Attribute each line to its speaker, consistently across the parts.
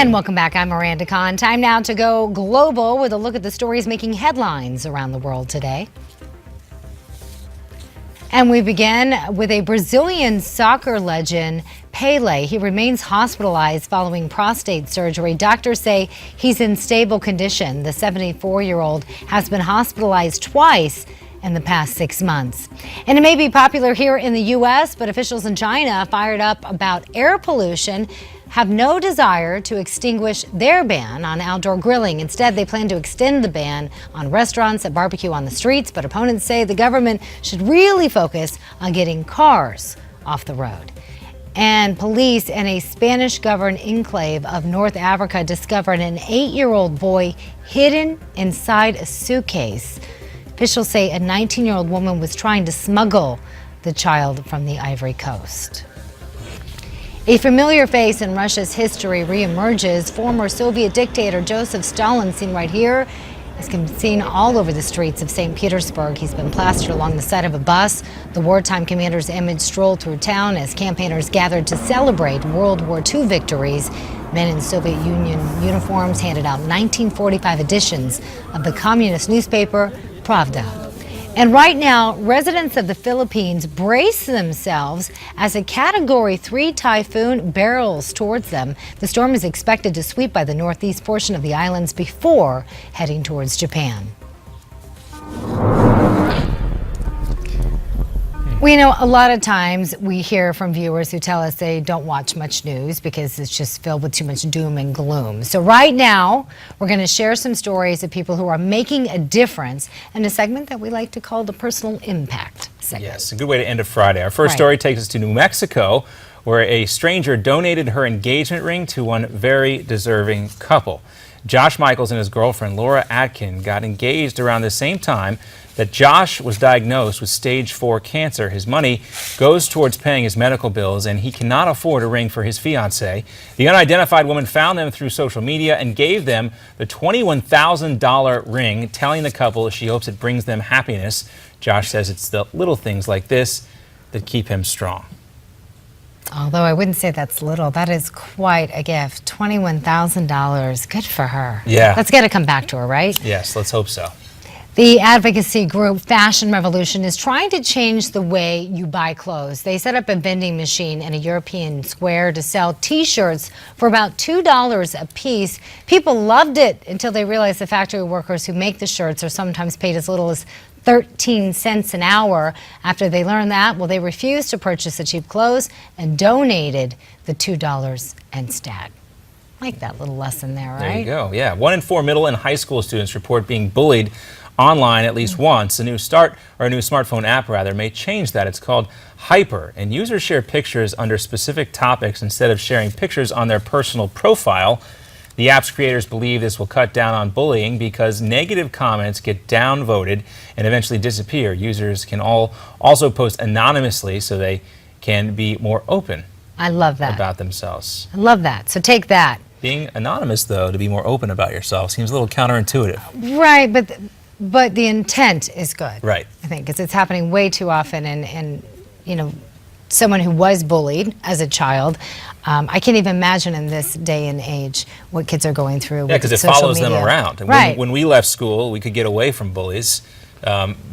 Speaker 1: And welcome back. I'm Miranda Kahn. Time now to go global with a look at the stories making headlines around the world today. And we begin with a Brazilian soccer legend, Pelé. He remains hospitalized following prostate surgery. Doctors say he's in stable condition. The 74-year-old has been hospitalized twice in the past 6 months. And it may be popular here in the U.S., but officials in China, fired up about air pollution, have no desire to extinguish their ban on outdoor grilling. Instead, they plan to extend the ban on restaurants that barbecue on the streets, but opponents say the government should really focus on getting cars off the road. And police in a Spanish-governed enclave of North Africa discovered an 8-year-old boy hidden inside a suitcase. Officials say a 19-year-old woman was trying to smuggle the child from the Ivory Coast. A familiar face in Russia's history reemerges. Former Soviet dictator Joseph Stalin, seen right here, has been seen all over the streets of St. Petersburg. He's been plastered along the side of a bus. The wartime commander's image strolled through town as campaigners gathered to celebrate World War II victories. Men in Soviet Union uniforms handed out 1945 editions of the communist newspaper Pravda. And right now, residents of the Philippines brace themselves as a Category 3 typhoon barrels towards them. The storm is expected to sweep by the northeast portion of the islands before heading towards Japan. We know a lot of times we hear from viewers who tell us they don't watch much news because it's just filled with too much doom and gloom. So right now, we're going to share some stories of people who are making a difference in a segment that we like to call the personal impact segment.
Speaker 2: Yes, a good way to end a Friday. Our first story takes us to New Mexico, where a stranger donated her engagement ring to one very deserving couple. Josh Michaels and his girlfriend, Laura Atkin, got engaged around the same time that Josh was diagnosed with stage 4 cancer. His money goes towards paying his medical bills, and he cannot afford a ring for his fiancée. The unidentified woman found them through social media and gave them the $21,000 ring, telling the couple she hopes it brings them happiness. Josh says it's the little things like this that keep him strong.
Speaker 1: Although I wouldn't say that's little, that is quite a gift. $21,000, good for her.
Speaker 2: Yeah.
Speaker 1: That's got to come back to her, right?
Speaker 2: Yes, let's hope so.
Speaker 1: The advocacy group Fashion Revolution is trying to change the way you buy clothes. They set up a vending machine in a European square to sell T-shirts for about $2 a piece. People loved it until they realized the factory workers who make the shirts are sometimes paid as little as 13 cents an hour. After they learned that, well, they refused to purchase the cheap clothes and donated the $2 instead. Like that little lesson there, right?
Speaker 2: There you go. Yeah. 1 in 4 middle and high school students report being bullied online at least once. A new smartphone app may change that. It's called Hyper, and users share pictures under specific topics instead of sharing pictures on their personal profile. The app's creators believe this will cut down on bullying because negative comments get downvoted and eventually disappear. Users can also post anonymously so they can be more open.
Speaker 1: I love that.
Speaker 2: About themselves.
Speaker 1: I love that. So take that.
Speaker 2: Being anonymous, though, to be more open about yourself seems a little counterintuitive.
Speaker 1: Right, but the intent is good.
Speaker 2: Right.
Speaker 1: I think, because it's happening way too often, and you know, someone who was bullied as a child, I can't even imagine in this day and age what kids are going through.
Speaker 2: Yeah, because it follows them around. And
Speaker 1: right.
Speaker 2: When we left school, we could get away from bullies.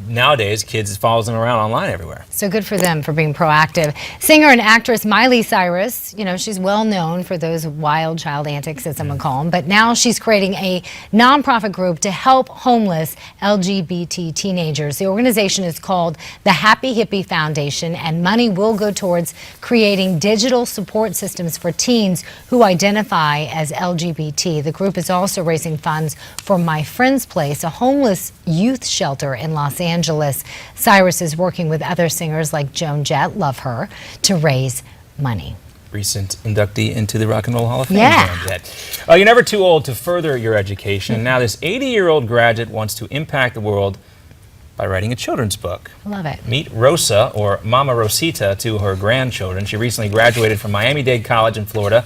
Speaker 2: Nowadays, kids, it follows them around online everywhere.
Speaker 1: So good for them for being proactive. Singer and actress Miley Cyrus, you know, she's well known for those wild child antics, as some would call them, but now she's creating a nonprofit group to help homeless LGBT teenagers. The organization is called the Happy Hippie Foundation, and money will go towards creating digital support systems for teens who identify as LGBT. The group is also raising funds for My Friend's Place, a homeless youth shelter in Los Angeles. Cyrus is working with other singers like Joan Jett, love her, to raise money.
Speaker 2: Recent inductee into the Rock and Roll Hall of Fame,
Speaker 1: yeah.
Speaker 2: Joan Jett. You're never too old to further your education. Now this 80-year-old graduate wants to impact the world by writing a children's book.
Speaker 1: Love it.
Speaker 2: Meet Rosa, or Mama Rosita, to her grandchildren. She recently graduated from Miami-Dade College in Florida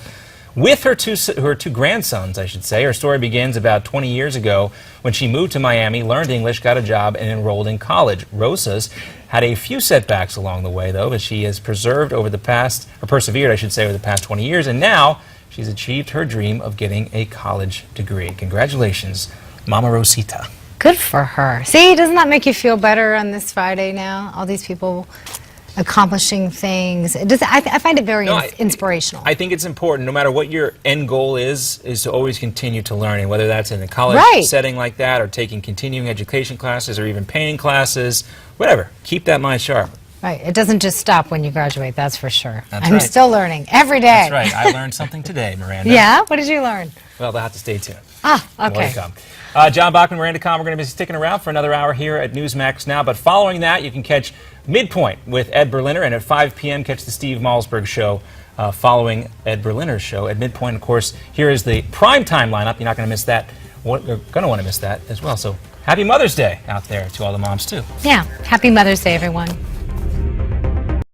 Speaker 2: with her two grandsons, I should say. Her story begins about 20 years ago when she moved to Miami, learned English, got a job, and enrolled in college. Rosa's had a few setbacks along the way, though, but she has persevered over the past 20 years, and now she's achieved her dream of getting a college degree. Congratulations, Mama Rosita.
Speaker 1: Good for her. See, doesn't that make you feel better on this Friday now? All these people accomplishing things. I find it very inspirational.
Speaker 2: I think it's important, no matter what your end goal is to always continue to learn, and whether that's in a college setting like that, or taking continuing education classes, or even painting classes, whatever. Keep that mind sharp.
Speaker 1: Right. It doesn't just stop when you graduate, that's for sure.
Speaker 2: That's
Speaker 1: I'm still learning every day.
Speaker 2: That's right. I learned something today, Miranda.
Speaker 1: Yeah? What did you learn?
Speaker 2: Well, they'll have to stay tuned.
Speaker 1: Ah, okay.
Speaker 2: More to come. John Bachman, Miranda Kahn, we're going to be sticking around for another hour here at Newsmax Now. But following that, you can catch Midpoint with Ed Berliner, and at 5 p.m. catch the Steve Malzberg Show following Ed Berliner's show. At Midpoint, of course, here is the primetime lineup. You're not going to miss that. You're going to want to miss that as well. So happy Mother's Day out there to all the moms, too.
Speaker 1: Yeah. Happy Mother's Day, everyone.